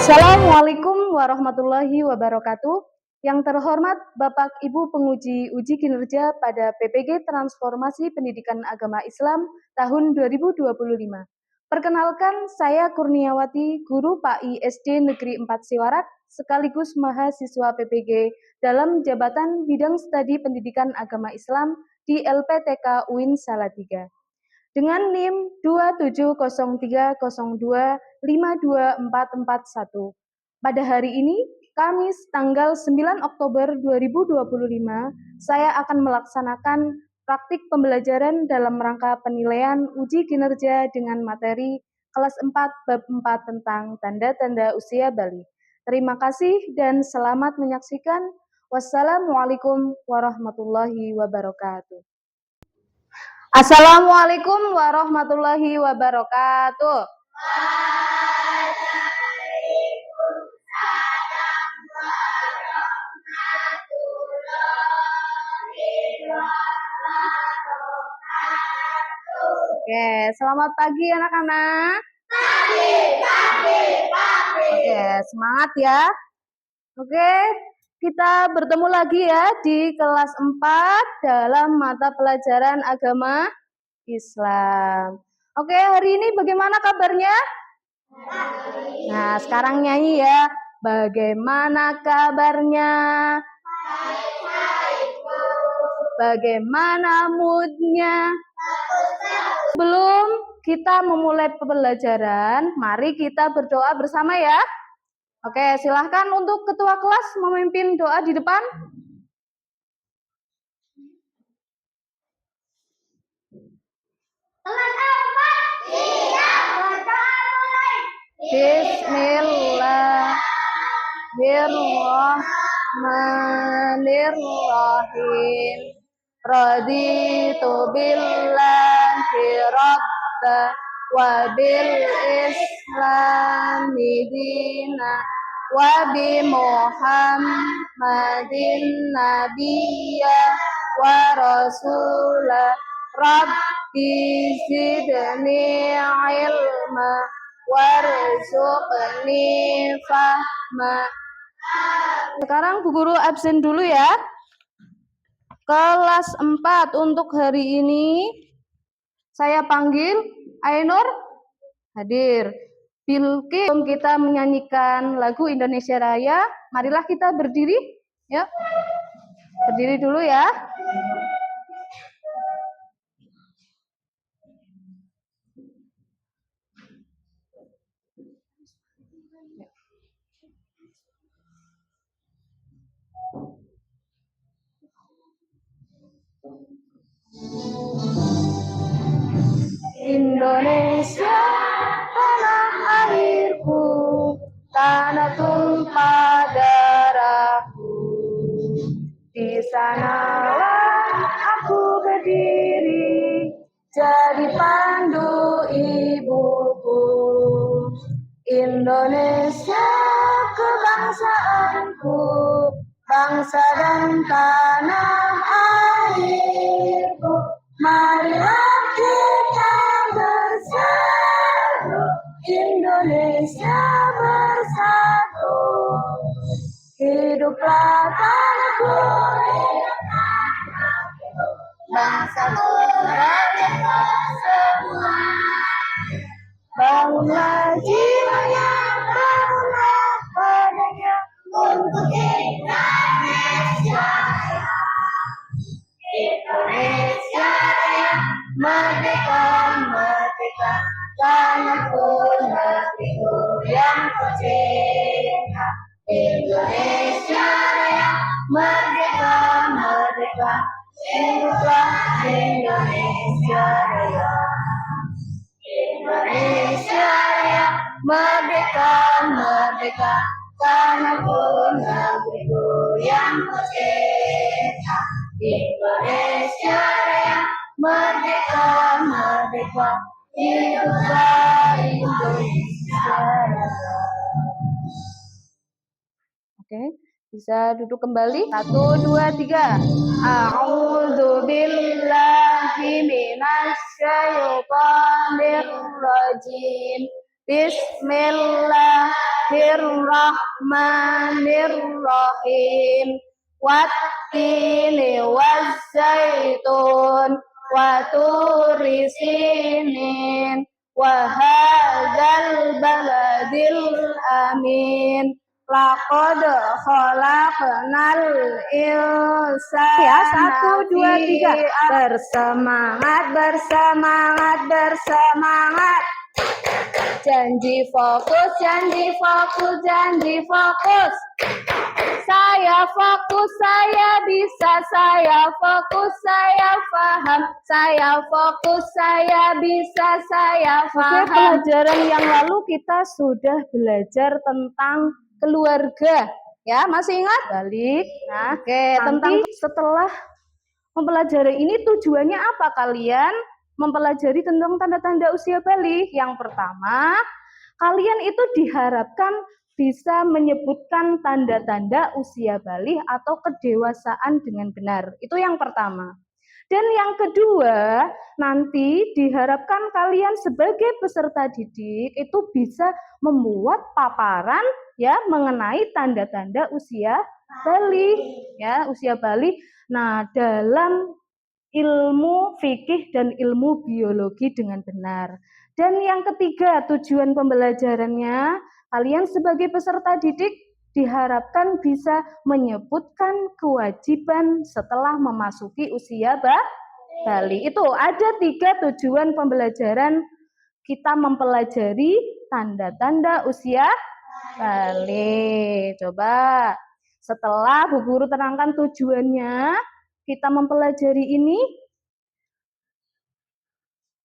Assalamualaikum warahmatullahi wabarakatuh. Yang terhormat Bapak Ibu penguji uji kinerja pada PPG Transformasi Pendidikan Agama Islam tahun 2025. Perkenalkan, saya Kurniawati, guru PAI SD Negeri 4 Siwarak, sekaligus mahasiswa PPG dalam jabatan Bidang Studi Pendidikan Agama Islam di LPTK UIN Salatiga. Dengan NIM 27030252441. Pada hari ini, Kamis tanggal 9 Oktober 2025, saya akan melaksanakan praktik pembelajaran dalam rangka penilaian uji kinerja dengan materi kelas 4 bab 4 tentang tanda-tanda usia Bali. Terima kasih dan selamat menyaksikan. Wassalamualaikum warahmatullahi wabarakatuh. Assalamualaikum warahmatullahi wabarakatuh. Oke, selamat pagi anak-anak. Pagi. Oke, semangat ya. Oke, kita bertemu lagi ya di kelas 4 dalam mata pelajaran agama Islam. Oke, hari ini bagaimana kabarnya? Nah, sekarang nyanyi ya. Bagaimana kabarnya? Bagaimana moodnya? Sebelum kita memulai pembelajaran, mari kita berdoa bersama ya. Oke, silahkan untuk ketua kelas memimpin doa di depan. Bismillahirrahmanirrahim. Raditu billahi rabba wa bil islami dina wa bi Muhammadin nabiyya wa rasula rabbi zidni ilma warzuqni fahma. Sekarang Bu Guru absen dulu ya. Kelas 4 untuk hari ini saya panggil Ainur hadir. Bilki, kita menyanyikan lagu Indonesia Raya. Marilah kita berdiri ya. Berdiri dulu ya. Indonesia tanah airku, tanah tumpah darahku. Di sanalah aku berdiri, jadi pandu ibuku. Indonesia kebangsaanku, bangsa dan tanah airku. Marilah kita bersatu, Indonesia bersatu. Hiduplah tanahku, bangsaku merdeka semua. Bangunlah jiwanya, bangunlah badannya untuk Indonesia. Indonesia Raya, merdeka, merdeka, tanahku negeriku yang kucinta. Indonesia Raya, merdeka, merdeka, hiduplah Indonesia Raya. Indonesia Raya, merdeka, merdeka, tanahku negeriku yang kucinta. Indonesia Raya, merdeka, merdeka, hiduplah Indonesia Raya. Oke, bisa duduk kembali. 1, 2, 3. A'udzu billahi minasyaitonir rajim. Bismillah. Bismillahirrahmanirrahim. Wattini wazzaitun wa turi sinin wa hadzal baladil amin. Laqad khalaqnal insana. Ya, 1, 2, 3. Bersemangat, bersemangat, bersemangat. Janji fokus, janji fokus, janji fokus. Saya fokus, saya bisa, saya fokus, saya paham. Saya fokus, saya bisa, saya paham. Oke, pelajaran yang lalu kita sudah belajar tentang keluarga. Ya, masih ingat? Balik. Nah, oke, tentang setelah mempelajari ini tujuannya apa kalian? Mempelajari tentang tanda-tanda usia balik. Yang pertama, kalian itu diharapkan bisa menyebutkan tanda-tanda usia balik atau kedewasaan dengan benar. Itu yang pertama. Dan yang kedua, nanti diharapkan kalian sebagai peserta didik itu bisa membuat paparan ya mengenai tanda-tanda usia balik ya, usia balik. Nah, dalam ilmu fikih dan ilmu biologi dengan benar. Dan yang ketiga, tujuan pembelajarannya, kalian sebagai peserta didik diharapkan bisa menyebutkan kewajiban setelah memasuki usia balik. Itu ada 3 tujuan pembelajaran kita mempelajari tanda-tanda usia balik. Coba setelah Bu Guru terangkan tujuannya, kita mempelajari ini,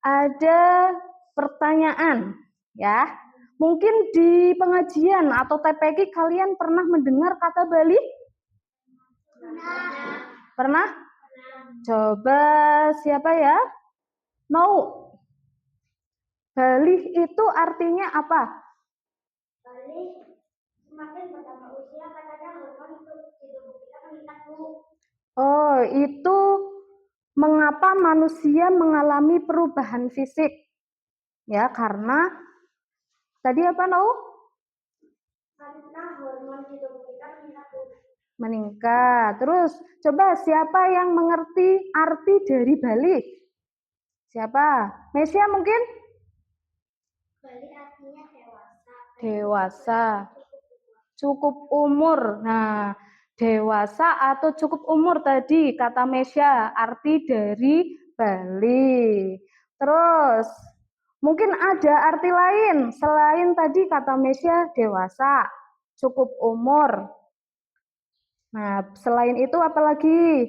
ada pertanyaan ya. Mungkin di pengajian atau TPQ kalian pernah mendengar kata balik? Pernah? Coba siapa ya? Mau? Balik itu artinya apa? Balik semakin bertambah usia, kadang hormon tubuh kita meningkat dulu. Oh, itu mengapa manusia mengalami perubahan fisik? Ya, karena tadi apa, Nau? Karena hormon di tubuh kita meningkat. Terus, coba siapa yang mengerti arti dari balik? Siapa? Mesia mungkin? Balik artinya dewasa. Dewasa. Cukup umur. Nah, dewasa atau cukup umur tadi kata Mesia, arti dari balik. Terus, mungkin ada arti lain selain tadi kata Mesia dewasa, cukup umur. Nah, selain itu apa lagi?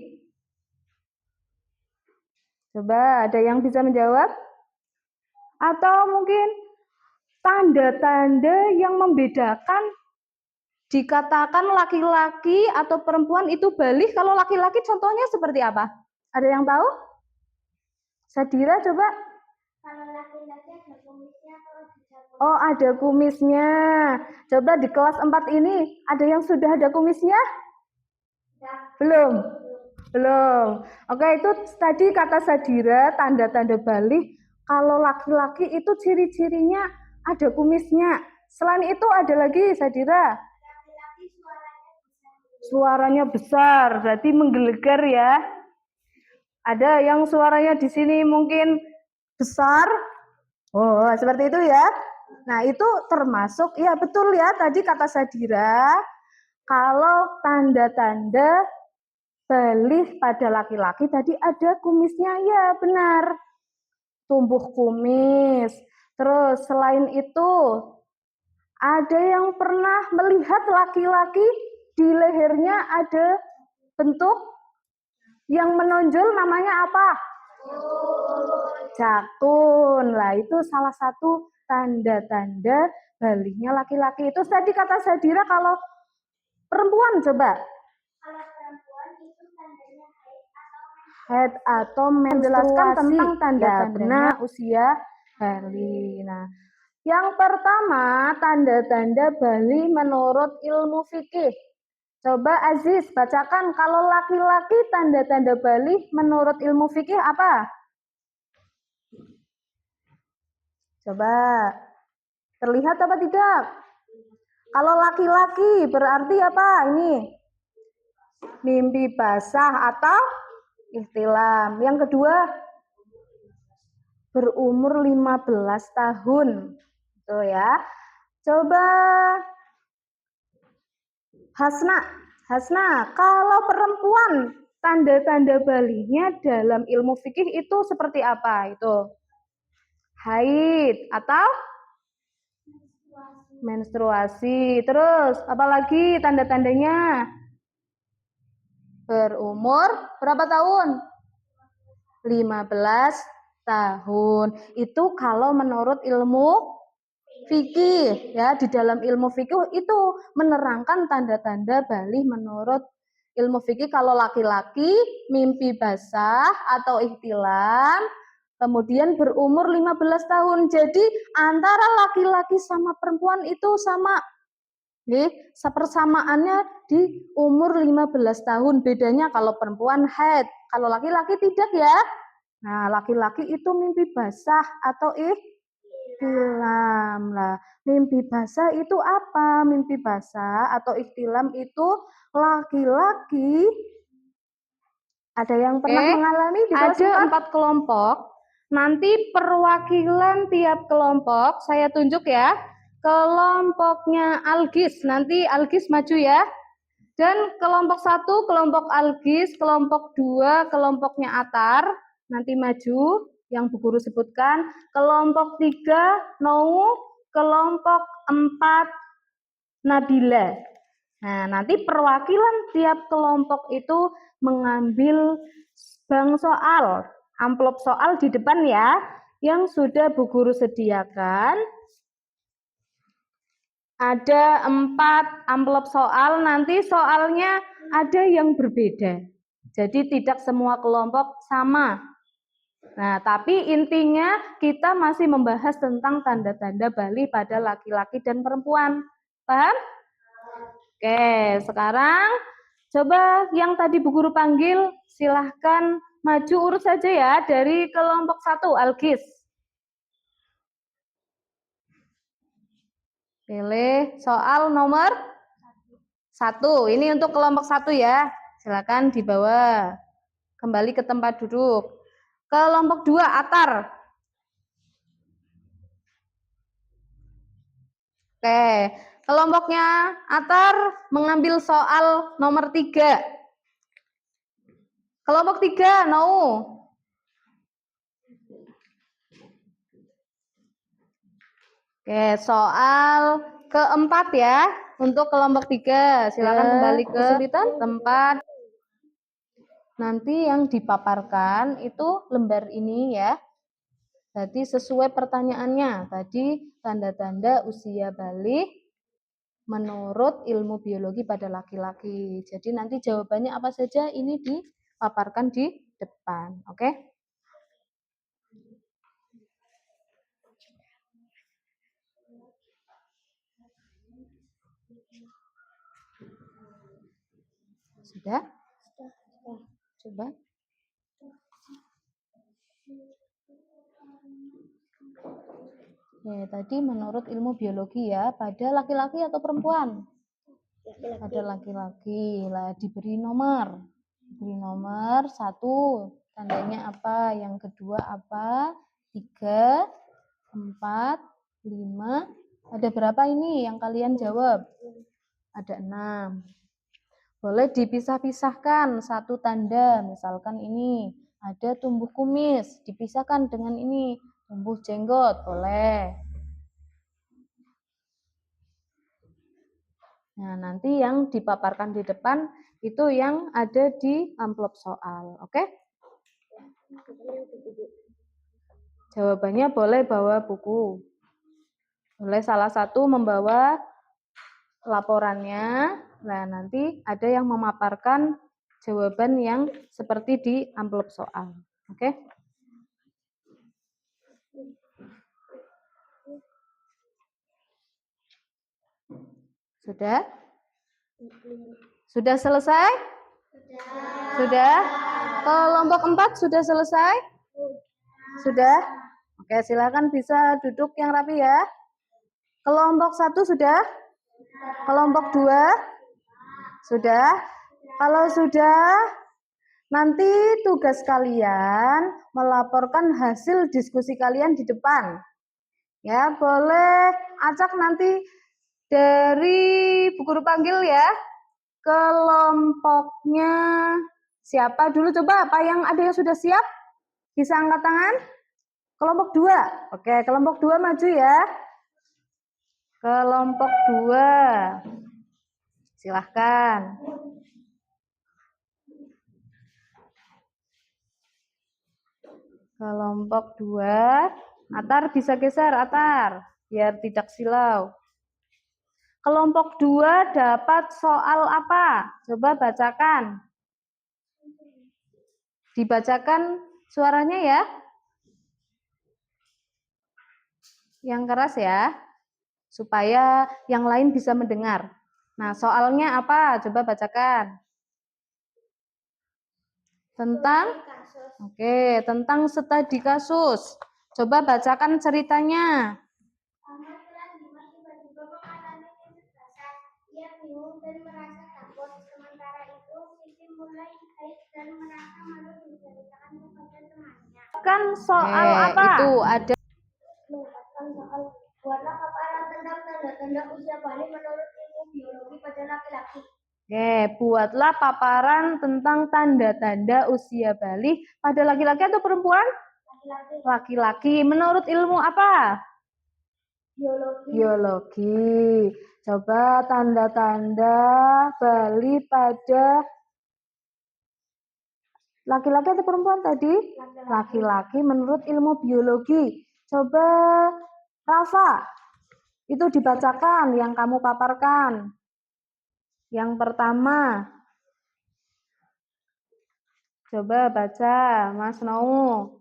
Coba ada yang bisa menjawab? Atau mungkin tanda-tanda yang membedakan dikatakan laki-laki atau perempuan itu balik, kalau laki-laki contohnya seperti apa? Ada yang tahu? Sadira coba. Kalau laki-laki ada kumisnya, kalau oh, ada kumisnya. Coba di kelas 4 ini, ada yang sudah ada kumisnya? Ya. Belum? Belum. Oke, itu tadi kata Sadira, tanda-tanda balik. Kalau laki-laki itu ciri-cirinya ada kumisnya. Selain itu ada lagi, Sadira? Laki-laki suaranya besar, berarti menggelegar ya. Ada yang suaranya di sini mungkin besar. Oh, seperti itu ya. Nah, itu termasuk, ya betul ya, tadi kata Sadira, kalau tanda-tanda balik pada laki-laki tadi ada kumisnya, ya benar. Tumbuh kumis. Terus selain itu, ada yang pernah melihat laki-laki di lehernya ada bentuk yang menonjol, namanya apa? Jakun. Lah itu salah satu tanda-tanda baliknya laki-laki. Itu tadi kata Sadira. Kalau perempuan coba. Kalau perempuan itu tandanya haid atau menjelaskan tentang tanda-tanda usia balik. Nah, yang pertama tanda-tanda balik menurut ilmu fikih. Coba Aziz bacakan, kalau laki-laki tanda-tanda balik menurut ilmu fikih apa? Coba terlihat apa tidak? Kalau laki-laki berarti apa ini? Mimpi basah atau ihtilam. Yang kedua, berumur 15 tahun. Tuh ya. Coba Hasna, kalau perempuan tanda-tanda baliknya dalam ilmu fikih itu seperti apa? Itu haid atau menstruasi. Terus apalagi tanda-tandanya? Berumur berapa tahun? 15 tahun. Itu kalau menurut ilmu fikih ya, di dalam ilmu fikih itu menerangkan tanda-tanda balik menurut ilmu fikih. Kalau laki-laki mimpi basah atau ihtilam, kemudian berumur 15 tahun. Jadi antara laki-laki sama perempuan itu sama. Persamaannya di umur 15 tahun. Bedanya kalau perempuan haid, kalau laki-laki tidak ya. Nah, laki-laki itu mimpi basah atau ihtilam. Lah, mimpi basah itu apa? Mimpi basah atau ihtilam itu laki-laki ada yang pernah mengalami di kelas 4 kelompok. Nanti perwakilan tiap kelompok saya tunjuk ya. Kelompoknya Algis, nanti Algis maju ya. Dan kelompok 1, kelompok Algis, kelompok 2, kelompoknya Atar, nanti maju yang Bu Guru sebutkan. Kelompok 3, Nou, kelompok 4, Nabila. Nah, nanti perwakilan tiap kelompok itu mengambil bank soal, amplop soal di depan ya, yang sudah Bu Guru sediakan. Ada 4 amplop soal, nanti soalnya ada yang berbeda. Jadi tidak semua kelompok sama. Nah, tapi intinya kita masih membahas tentang tanda-tanda balik pada laki-laki dan perempuan. Paham? Oke, sekarang coba yang tadi Bu Guru panggil, silahkan maju urut saja ya dari kelompok 1, Algis. Pilih soal nomor 1. Ini untuk kelompok 1 ya. Silakan dibawa kembali ke tempat duduk. Kelompok 2, Atar. Oke, kelompoknya Atar mengambil soal nomor 3. Kelompok 3, Nou. Oke, soal keempat ya untuk kelompok 3. Silakan kembali ke tempat. Nanti yang dipaparkan itu lembar ini ya. Jadi sesuai pertanyaannya. Tadi tanda-tanda usia balik menurut ilmu biologi pada laki-laki. Jadi nanti jawabannya apa saja ini dipaparkan di depan. Oke? Sudah? Coba. Ya, tadi menurut ilmu biologi ya, pada laki-laki atau perempuan? Pada laki-laki. Lah, diberi nomor. Diberi nomor 1, tandanya apa? Yang kedua apa? 3, 4, 5. Ada berapa ini yang kalian jawab? Ada 6. Boleh dipisah-pisahkan satu tanda, misalkan ini ada tumbuh kumis, dipisahkan dengan ini tumbuh jenggot, boleh. Nah, nanti yang dipaparkan di depan itu yang ada di amplop soal, oke? Jawabannya boleh bawa buku. Boleh salah satu membawa laporannya. Nah, nanti ada yang memaparkan jawaban yang seperti di amplop soal. Oke? Sudah? Sudah selesai? Sudah? Kelompok 4 sudah selesai? Sudah? Oke, silakan bisa duduk yang rapi ya. Kelompok 1 sudah? Kelompok 2? Sudah? Kalau sudah, nanti tugas kalian melaporkan hasil diskusi kalian di depan. Ya, boleh acak nanti dari Bu Guru panggil ya. Kelompoknya siapa dulu? Coba apa yang ada yang sudah siap? Bisa angkat tangan? Kelompok 2. Oke, kelompok 2 maju ya. Kelompok 2. Silahkan. Kelompok 2. Atar bisa geser, Atar. Biar tidak silau. Kelompok 2 dapat soal apa? Coba bacakan. Dibacakan suaranya ya. Yang keras ya. Supaya yang lain bisa mendengar. Nah, soalnya apa? Coba bacakan. Tentang studi kasus. Coba bacakan ceritanya. Ia bingung dan merasa takut. Sementara itu, Siti mulai haid dan merasa malu menceritakan kepada temannya. Kan soal apa? Itu ada. Mendapatkan soal buatlah paparan tentang tanda-tanda usia balik menurut ilmu biologi pada laki-laki. Buatlah paparan tentang tanda-tanda usia balik pada laki-laki atau perempuan? Laki-laki. Menurut ilmu apa? Biologi. Coba tanda-tanda balik pada laki-laki atau perempuan tadi? Laki-laki menurut ilmu biologi. Coba Rafa, itu dibacakan yang kamu paparkan. Yang pertama. Coba baca, Mas Nau.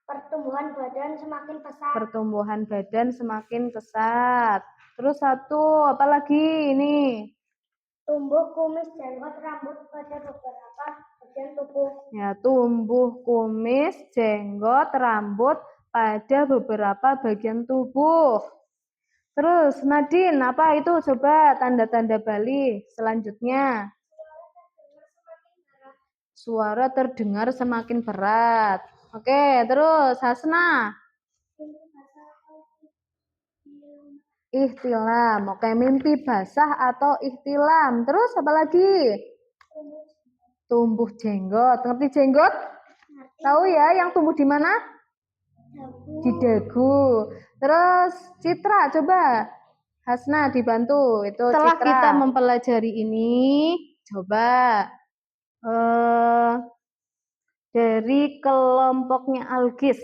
Pertumbuhan badan semakin pesat. Pertumbuhan badan semakin pesat. Terus satu, apa lagi ini? Tumbuh kumis, jenggot, rambut pada beberapa bagian tubuh. Ya, tumbuh kumis, jenggot, rambut pada beberapa bagian tubuh. Terus, Nadine, apa itu? Coba tanda-tanda balik selanjutnya. Suara terdengar semakin berat. Oke, terus Hasna. Ihtilam. Oke, mimpi basah atau ihtilam. Terus apa lagi? Tumbuh jenggot. Ngerti jenggot? Tahu ya yang tumbuh di mana? Di dagu. Terus Citra, coba. Hasna dibantu. Itu setelah Citra. Kita mempelajari ini, coba dari kelompoknya Algis.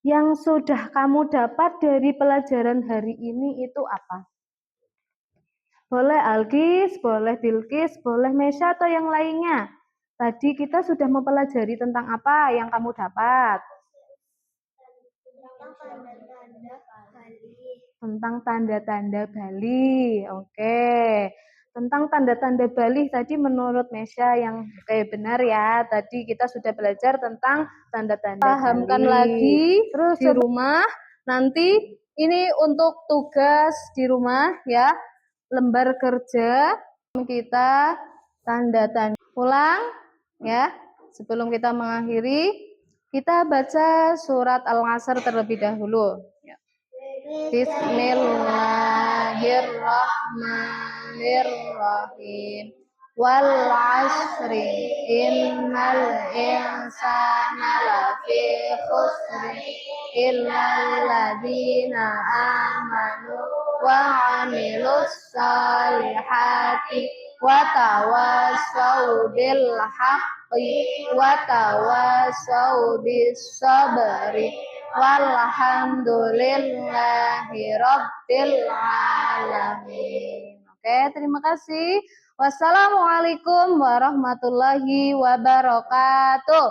Yang sudah kamu dapat dari pelajaran hari ini itu apa? Boleh Algis, boleh Bilkis, boleh Mesya atau yang lainnya. Tadi kita sudah mempelajari tentang apa yang kamu dapat? Tentang tanda-tanda Bali. Oke. Tentang tanda-tanda Bali tadi menurut Mesya yang benar ya. Tadi kita sudah belajar tentang tanda-tanda pahamkan Bali. Lagi terus di rumah. Nanti ini untuk tugas di rumah ya. Lembar kerja kita tanda-tanda. Ulang ya. Sebelum kita mengakhiri, kita baca surat Al-Asr terlebih dahulu. Bismillahirrahmanirrahim. Wal 'asri innal insana lafi khusr illal ladzina amanu wa 'amilus salihati wa tawassaw bil haqqi wa tawassaw bis sabri. Walhamdulillahi rabbil alamin. Oke, terima kasih. Wassalamualaikum warahmatullahi wabarakatuh.